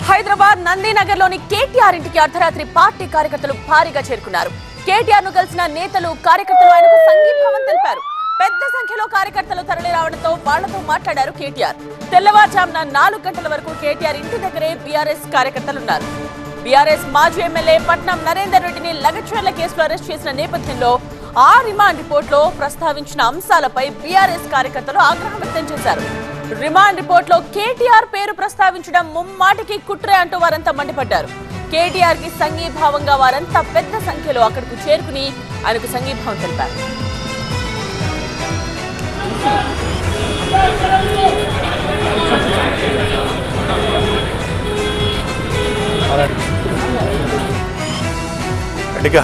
హైదరాబాద్ నందీనగర్లోని కేటీఆర్ ఇంటికి అర్ధరాత్రి పార్టీ కార్యకర్తలు భారీగా చేరుకున్నారు. కేటీఆర్ ను కలిసిన నేతలు కార్యకర్తలు ఆయనకు సంఘీభావం తెలిపారు. పెద్ద సంఖ్యలో కార్యకర్తలు తరలి రావడంతో వాళ్లతో మాట్లాడారు కేటీఆర్. తెల్లవారుజామున 4 గంటల వరకు కేటీఆర్ ఇంటి దగ్గరే బీఆర్ఎస్ కార్యకర్తలున్నారు. బీఆర్ఎస్ మాజీ ఎమ్మెల్యే పట్నం నరేందర్ రెడ్డిని లగచర్ల కేసులో అరెస్ట్ చేసిన నేపథ్యంలో ఆ రిమాండ్ రిపోర్టులో ప్రస్తావించిన అంశాలపై బీఆర్ఎస్ కార్యకర్తలు ఆగ్రహం వ్యక్తం చేశారు. రిమాండ్ రిపోర్టులో కేటీఆర్ పేరు ప్రస్తావించడం ముమ్మాటికి కుట్రే అంటూ వారంతా మండిపడ్డారు. కేటీఆర్ కి సంఘీభావంగా వారంతా పెద్ద సంఖ్యలో అక్కడకు చేరుకుని ఆయనకు సంఘీభావం తెలిపారు.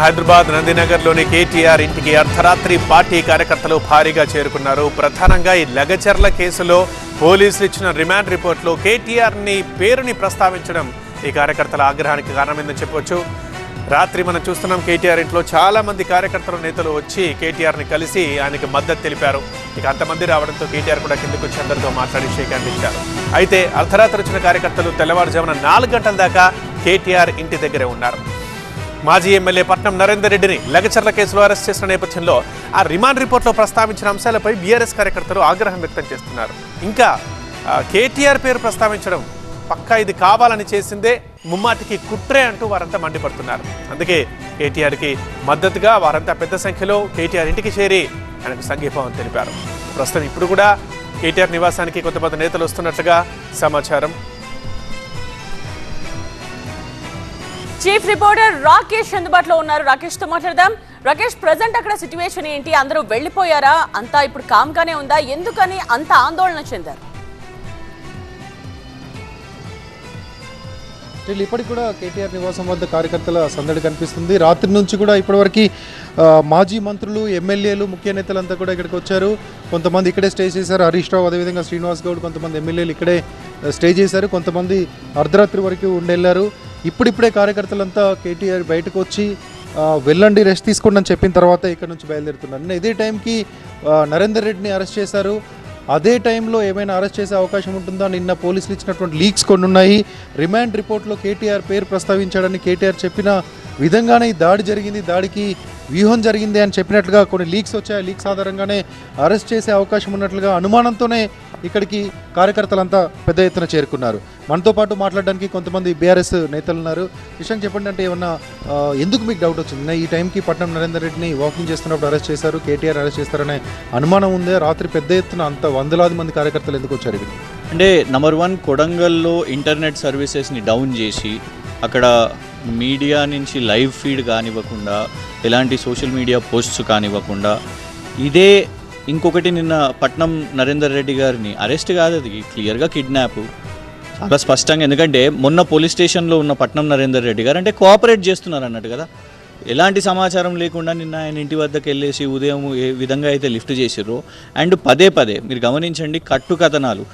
హైదరాబాద్ నందినగర్లోని కేటీఆర్ ఇంటికి అర్ధరాత్రి పార్టీ కార్యకర్తలు భారీగా చేరుకున్నారు. ప్రధానంగా ఈ లగచర్ల కేసులో పోలీసులు ఇచ్చిన రిమాండ్ రిపోర్ట్లో కేటీఆర్ని పేరుని ప్రస్తావించడం ఈ కార్యకర్తల ఆగ్రహానికి కారణమైందని చెప్పవచ్చు. రాత్రి మనం చూస్తున్నాం కేటీఆర్ ఇంట్లో చాలా మంది కార్యకర్తలు నేతలు వచ్చి కేటీఆర్ని కలిసి ఆయనకి మద్దతు తెలిపారు. ఇక అంతమంది రావడంతో కేటీఆర్ కూడా కిందకు వచ్చి అందరితో మాట్లాడి షేక్ హ్యాండ్ ఇచ్చారు. అయితే అర్ధరాత్రి వచ్చిన కార్యకర్తలు తెల్లవారుజామున 4 గంటల దాకా కేటీఆర్ ఇంటి దగ్గరే ఉన్నారు. మాజీ ఎమ్మెల్యే పట్నం నరేందర్ రెడ్డిని లగచర్ల కేసులో అరెస్ట్ చేసిన నేపథ్యంలో ఆ రిమాండ్ రిపోర్ట్లో ప్రస్తావించిన అంశాలపై బీఆర్ఎస్ కార్యకర్తలు ఆగ్రహం వ్యక్తం చేస్తున్నారు. ఇంకా కేటీఆర్ పేరు ప్రస్తావించడం పక్కా ఇది కావాలని చేసిందే, ముమ్మాటికి కుట్రే అంటూ వారంతా మండిపడుతున్నారు. అందుకే కేటీఆర్కి మద్దతుగా వారంతా పెద్ద సంఖ్యలో కేటీఆర్ ఇంటికి చేరి ఆయనకు సంఘీభావం తెలిపారు. ప్రస్తుతం ఇప్పుడు కూడా కేటీఆర్ నివాసానికి కొంతమంది నేతలు వస్తున్నట్లుగా సమాచారం. చీఫ్ రిపోర్టర్ రాకేష్ అందుబాటులో ఉన్నారు. రాకేష్ తో మాట్లాడదాం. రాకేష్, ప్రజెంట్ అక్కడ సిచ్యువేషన్ ఏంటి? అందరూ వెళ్లిపోయారా? అంతా ఇప్పుడు కామ్గానే ఉందా? ఎందుకని అంత ఆందోళన చెందారు? ఇప్పటికి కూడా కేటీఆర్ నివాసం వద్ద కార్యకర్తల సందడి కనిపిస్తుంది. రాత్రి నుంచి కూడా ఇప్పటివరకు మాజీ మంత్రులు, ఎమ్మెల్యేలు, ముఖ్య నేతలంతా కూడా ఇక్కడికి వచ్చారు. కొంతమంది ఇక్కడే స్టే చేశారు. హరీష్ రావు, అదేవిధంగా శ్రీనివాస్ గౌడ్, కొంతమంది ఎమ్మెల్యేలు ఇక్కడే స్టే చేశారు. కొంతమంది అర్ధరాత్రి వరకు ఉండెళ్ళారు. ఇప్పుడిప్పుడే కార్యకర్తలంతా కేటీఆర్ బయటకు వచ్చి వెళ్ళండి, రెస్ట్ తీసుకోండి అని చెప్పిన తర్వాత ఇక్కడ నుంచి బయలుదేరుతున్నారు. ఇదే టైంకి నరేందర్ రెడ్డిని అరెస్ట్ చేశారు. అదే టైంలో ఏమైనా అరెస్ట్ చేసే అవకాశం ఉంటుందా? నిన్న పోలీసులు ఇచ్చినటువంటి లీక్స్ కొన్ని ఉన్నాయి. రిమాండ్ రిపోర్ట్లో కేటీఆర్ పేరు ప్రస్తావించాడని కేటీఆర్ చెప్పిన విధంగానే ఈ దాడి జరిగింది, దాడికి వ్యూహం జరిగింది అని చెప్పినట్లుగా కొన్ని లీక్స్ వచ్చాయి. లీక్స్ ఆధారంగానే అరెస్ట్ చేసే అవకాశం ఉన్నట్లుగా అనుమానంతోనే ఇక్కడికి కార్యకర్తలంతా పెద్ద ఎత్తున చేరుకున్నారు. మనతో పాటు మాట్లాడడానికి కొంతమంది బీఆర్ఎస్ నేతలు ఉన్నారు. విషయం చెప్పండి, అంటే ఏమన్నా ఎందుకు మీకు డౌట్ వచ్చింది? ఈ టైంకి పట్నం నరేందర్ రెడ్డిని వాకింగ్ చేస్తున్నప్పుడు అరెస్ట్ చేశారు, కేటీఆర్ అరెస్ట్ చేస్తారనే అనుమానం ఉందే? రాత్రి పెద్ద ఎత్తున అంత వందలాది మంది కార్యకర్తలు ఎందుకు వచ్చారు ఇక్కడ? అంటే నెంబర్ 1, కొడంగల్లో ఇంటర్నెట్ సర్వీసెస్ని డౌన్ చేసి అక్కడ మీడియా నుంచి లైవ్ ఫీడ్ కానివ్వకుండా, ఎలాంటి సోషల్ మీడియా పోస్ట్స్ కానివ్వకుండా, ఇదే ఇంకొకటి నిన్న పట్నం నరేందర్ రెడ్డి గారిని అరెస్ట్ కాదు, అది క్లియర్గా కిడ్నాప్ చాలా స్పష్టంగా. ఎందుకంటే మొన్న పోలీస్ స్టేషన్లో ఉన్న పట్నం నరేందర్ రెడ్డి గారు అంటే కోఆపరేట్ చేస్తున్నారు అన్నట్టు కదా. ఎలాంటి సమాచారం లేకుండా నిన్న ఆయన ఇంటి వద్దకు వెళ్ళేసి ఉదయం ఏ విధంగా అయితే లిఫ్ట్ చేసిర్రో, అండ్ పదే మీరు గమనించండి, కట్టుకథనాలు.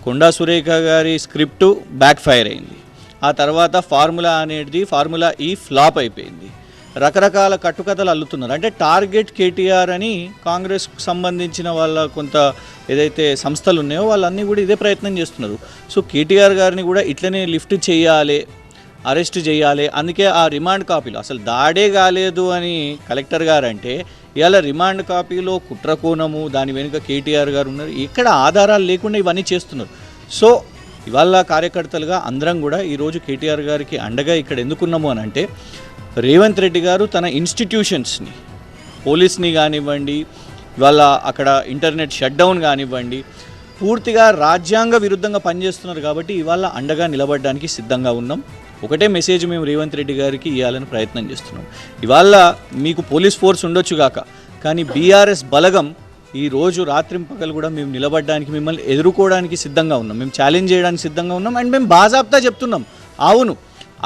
కొండా సురేఖ గారి స్క్రిప్టు బ్యాక్ ఫైర్ అయింది. ఆ తర్వాత ఫార్ములా ఈ ఫ్లాప్ అయిపోయింది. రకరకాల కట్టుకథలు అల్లుతున్నారు. అంటే టార్గెట్ కేటీఆర్ అని కాంగ్రెస్కు సంబంధించిన వాళ్ళ కొంత ఏదైతే సంస్థలు ఉన్నాయో వాళ్ళన్నీ కూడా ఇదే ప్రయత్నం చేస్తున్నారు. సో కేటీఆర్ గారిని కూడా ఇట్లనే లిఫ్ట్ చేయాలి, అరెస్ట్ చేయాలి. అందుకే ఆ రిమాండ్ కాపీలో అసలు దాడే కాలేదు అని కలెక్టర్ గారు అంటే, ఇవాళ రిమాండ్ కాపీలో కుట్రకోణము, దాని వెనుక కేటీఆర్ గారు ఉన్నారు. ఇక్కడ ఆధారాలు లేకుండా ఇవన్నీ చేస్తున్నారు. సో ఇవాళ కార్యకర్తలుగా అందరం కూడా ఈరోజు కేటీఆర్ గారికి అండగా ఇక్కడ ఎందుకున్నాము అని అంటే, రేవంత్ రెడ్డి గారు తన ఇన్స్టిట్యూషన్స్ని, పోలీస్ని కానివ్వండి, ఇవాళ అక్కడ ఇంటర్నెట్ షట్ డౌన్ కానివ్వండి, పూర్తిగా రాజ్యాంగ విరుద్ధంగా పనిచేస్తున్నారు. కాబట్టి ఇవాళ అండగా నిలబడడానికి సిద్ధంగా ఉన్నాం. ఒకటే మెసేజ్ మేము రేవంత్ రెడ్డి గారికి ఇవ్వాలని ప్రయత్నం చేస్తున్నాం. ఇవాళ మీకు పోలీస్ ఫోర్స్ ఉండొచ్చు కాక, కానీ బీఆర్ఎస్ బలగం ఈరోజు రాత్రింపగలు కూడా మేము నిలబడడానికి, మిమ్మల్ని ఎదుర్కోవడానికి సిద్ధంగా ఉన్నాం, మేము ఛాలెంజ్ చేయడానికి సిద్ధంగా ఉన్నాం. అండ్ మేము బాజాబ్తా చెప్తున్నాం, అవును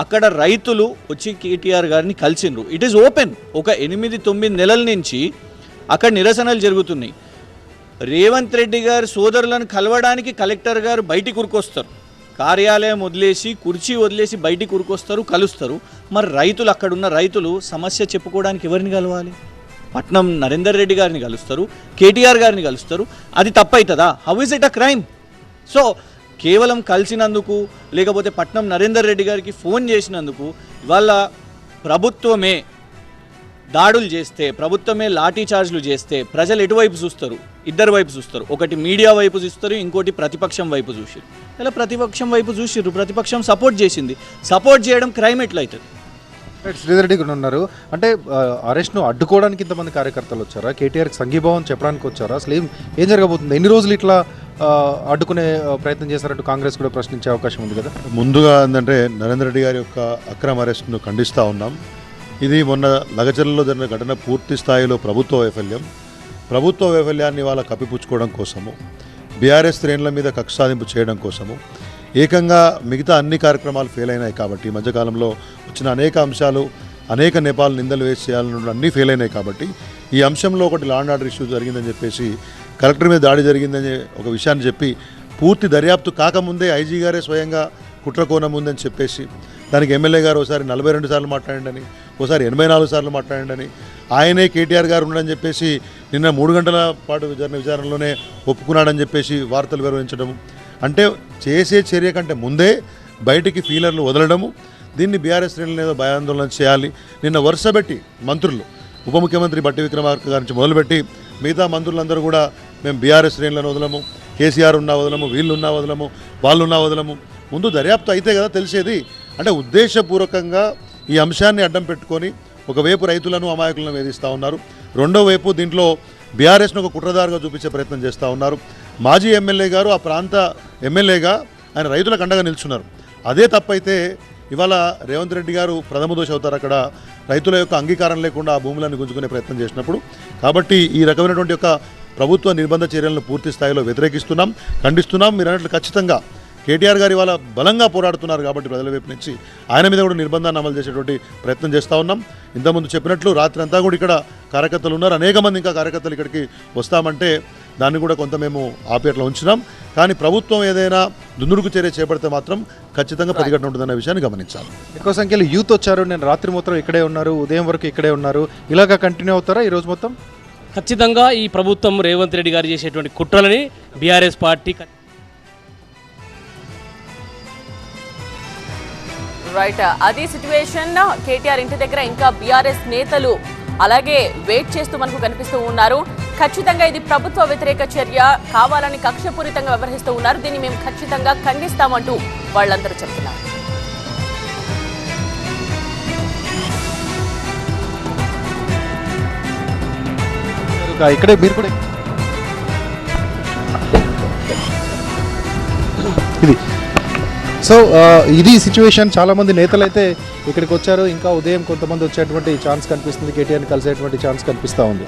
అక్కడ రైతులు వచ్చి కేటీఆర్ గారిని కలిసిండ్రు. It is open. ఒక 8-9 నెలల నుంచి అక్కడ నిరసనలు జరుగుతున్నాయి. రేవంత్ రెడ్డి గారి సోదరులను కలవడానికి కలెక్టర్ గారు బయటికి ఉరుకొస్తారు, కార్యాలయం వదిలేసి, కుర్చీ వదిలేసి బయటికి ఉరుకొస్తారు, కలుస్తారు. మరి రైతులు, అక్కడున్న రైతులు సమస్య చెప్పుకోవడానికి ఎవరిని కలవాలి? పట్నం నరేందర్ రెడ్డి గారిని కలుస్తారు, కేటీఆర్ గారిని కలుస్తారు. అది తప్పైతుందా? How is it a crime? So కేవలం కలిసినందుకు లేకపోతే పట్నం నరేందర్ రెడ్డి గారికి ఫోన్ చేసినందుకు ఇవాళ ప్రభుత్వమే దాడులు చేస్తే, ప్రభుత్వమే లాఠీ చార్జ్లు చేస్తే ప్రజలు ఎటువైపు చూస్తారు? ఇద్దరు వైపు చూస్తారు. ఒకటి మీడియా వైపు చూస్తారు, ఇంకోటి ప్రతిపక్షం వైపు చూసిరు. ఇలా ప్రతిపక్షం వైపు చూసిర్రు, ప్రతిపక్షం సపోర్ట్ చేసింది. సపోర్ట్ చేయడం క్రైమ్ ఎట్లయితుంది? శ్రీధర్ రెడ్డి కూడా ఉన్నారు. అంటే అరెస్ట్ను అడ్డుకోవడానికి ఇంతమంది కార్యకర్తలు వచ్చారా? కేటీఆర్కి సంఘీభావం చెప్పడానికి వచ్చారా? అసలు ఏం జరగబోతుంది? ఎన్ని రోజులు ఇట్లా అడ్డుకునే ప్రయత్నం చేశారంటూ కాంగ్రెస్ కూడా ప్రశ్నించే అవకాశం ఉంది కదా. ముందుగా ఏంటంటే నరేంద్ర రెడ్డి గారి యొక్క అక్రమ అరెస్ట్ను ఖండిస్తూ ఉన్నాం. ఇది మొన్న లగచర్లలో జరిగిన ఘటన పూర్తి స్థాయిలో ప్రభుత్వ వైఫల్యాన్ని వాళ్ళ కప్పిపుచ్చుకోవడం కోసము, బీఆర్ఎస్ శ్రేణుల మీద కక్ష సాధింపు చేయడం కోసము, ఏకంగా మిగతా అన్ని కార్యక్రమాలు ఫెయిల్ అయినాయి కాబట్టి, ఈ మధ్యకాలంలో వచ్చిన అనేక అంశాలు, అనేక నేపాలు నిందలు వేసి చేయాలన్న అన్నీ ఫెయిల్ అయినాయి కాబట్టి, ఈ అంశంలో ఒకటి లా అండ్ ఆర్డర్ ఇష్యూ జరిగిందని చెప్పేసి, కలెక్టర్ మీద దాడి జరిగిందని ఒక విషయాన్ని చెప్పి, పూర్తి దర్యాప్తు కాకముందే ఐజీ గారే స్వయంగా కుట్ర కోణం ఉందని చెప్పేసి, దానికి ఎమ్మెల్యే గారు ఒకసారి 42 సార్లు మాట్లాడండి, ఒకసారి 84 సార్లు మాట్లాడండి, ఆయనే కేటీఆర్ గారు ఉన్నాడని చెప్పేసి నిన్న 3 గంటల పాటు జరిగిన విచారణలోనే ఒప్పుకున్నాడని చెప్పేసి వార్తలు వివరించడము, అంటే చేసే చర్య కంటే ముందే బయటికి ఫీలర్లు వదలడము, దీన్ని బీఆర్ఎస్ శ్రేణులు ఏదో భయాందోళన చేయాలి. నిన్న వరుసబెట్టి మంత్రులు, ఉప ముఖ్యమంత్రి బట్టి విక్రమార్క గారి నుంచి మొదలుపెట్టి మిగతా మంత్రులందరూ కూడా మేము బీఆర్ఎస్ శ్రేణులను వదలము, కేసీఆర్ ఉన్నా వదలము, వీళ్ళున్నా వదలము, వాళ్ళున్నా వదలము, ముందు దర్యాప్తు అయితే కదా తెలిసేది. అంటే ఉద్దేశపూర్వకంగా ఈ అంశాన్ని అడ్డం పెట్టుకొని ఒకవైపు రైతులను అమాయకులను వేధిస్తూ ఉన్నారు, రెండో వైపు దీంట్లో బీఆర్ఎస్ను ఒక కుట్రదారుగా చూపించే ప్రయత్నం చేస్తూ ఉన్నారు. మాజీ ఎమ్మెల్యే గారు ఆ ప్రాంత ఎమ్మెల్యేగా ఆయన రైతులకు అండగా నిల్చున్నారు. అదే తప్పైతే ఇవాళ రేవంత్ రెడ్డి గారు ప్రథమ దోష అవుతారు అక్కడ, రైతుల యొక్క అంగీకారం లేకుండా ఆ భూములను గుంజుకునే ప్రయత్నం చేసినప్పుడు. కాబట్టి ఈ రకమైనటువంటి యొక్క ప్రభుత్వ నిర్బంధ చర్యలను పూర్తి స్థాయిలో వ్యతిరేకిస్తున్నాం, ఖండిస్తున్నాం. మీరు అన్నట్లు ఖచ్చితంగా కేటీఆర్ గారు ఇవాళ బలంగా పోరాడుతున్నారు కాబట్టి ప్రజల వైపు నుంచి ఆయన మీద కూడా నిర్బంధాన్ని అమలు చేసేటువంటి ప్రయత్నం చేస్తూ ఉన్నాం. ఇంతకుముందు చెప్పినట్లు రాత్రి అంతా కూడా ఇక్కడ కార్యకర్తలు ఉన్నారు, అనేక మంది ఇంకా కార్యకర్తలు ఇక్కడికి వస్తామంటే దాన్ని కూడా కొంత మేము ఆపేట్లా ఉంచినాం. కానీ ప్రభుత్వం ఏదైనా దుందుడుకు చర్య చేపడితే మాత్రం ఖచ్చితంగా ప్రతిఘటన ఉంటుందన్న విషయాన్ని గమనించాలి. ఎక్కువ సంఖ్యలో యూత్ వచ్చారు, నేను రాత్రి మొత్తం ఇక్కడే ఉన్నారు, ఉదయం వరకు ఇక్కడే ఉన్నారు, ఇలాగా కంటిన్యూ అవుతారా ఈరోజు మొత్తం? ఖచ్చితంగా ఈ ప్రభుత్వం రేవంత్ రెడ్డి గారు చేసేటువంటి కుట్రలని బీఆర్ఎస్ పార్టీ రైట్, అది సిచ్యువేషన్. కేటీఆర్ ఇంటి దగ్గర ఇంకా బీఆర్ఎస్ నేతలు అలాగే వెయిట్ చేస్తూ మనకు కనిపిస్తూ ఉన్నారు. ఖచ్చితంగా ఇది ప్రభుత్వ వ్యతిరేక చర్య, కావాలని కక్షపూరితంగా వ్యవహరిస్తూ ఉన్నారు, దీన్ని మేము ఖచ్చితంగా ఖండిస్తామంటూ వాళ్ళందరూ చెప్తున్నారు. ఇక్కడే మీరు కూడా ఇది. సో ఇది సిచ్యువేషన్. చాలామంది నేతలు అయితే ఇక్కడికి వచ్చారు, ఇంకా ఉదయం కొంతమంది వచ్చేటువంటి ఛాన్స్ కనిపిస్తుంది, కేటీఆర్ని కలిసేటువంటి ఛాన్స్ కనిపిస్తూ ఉంది.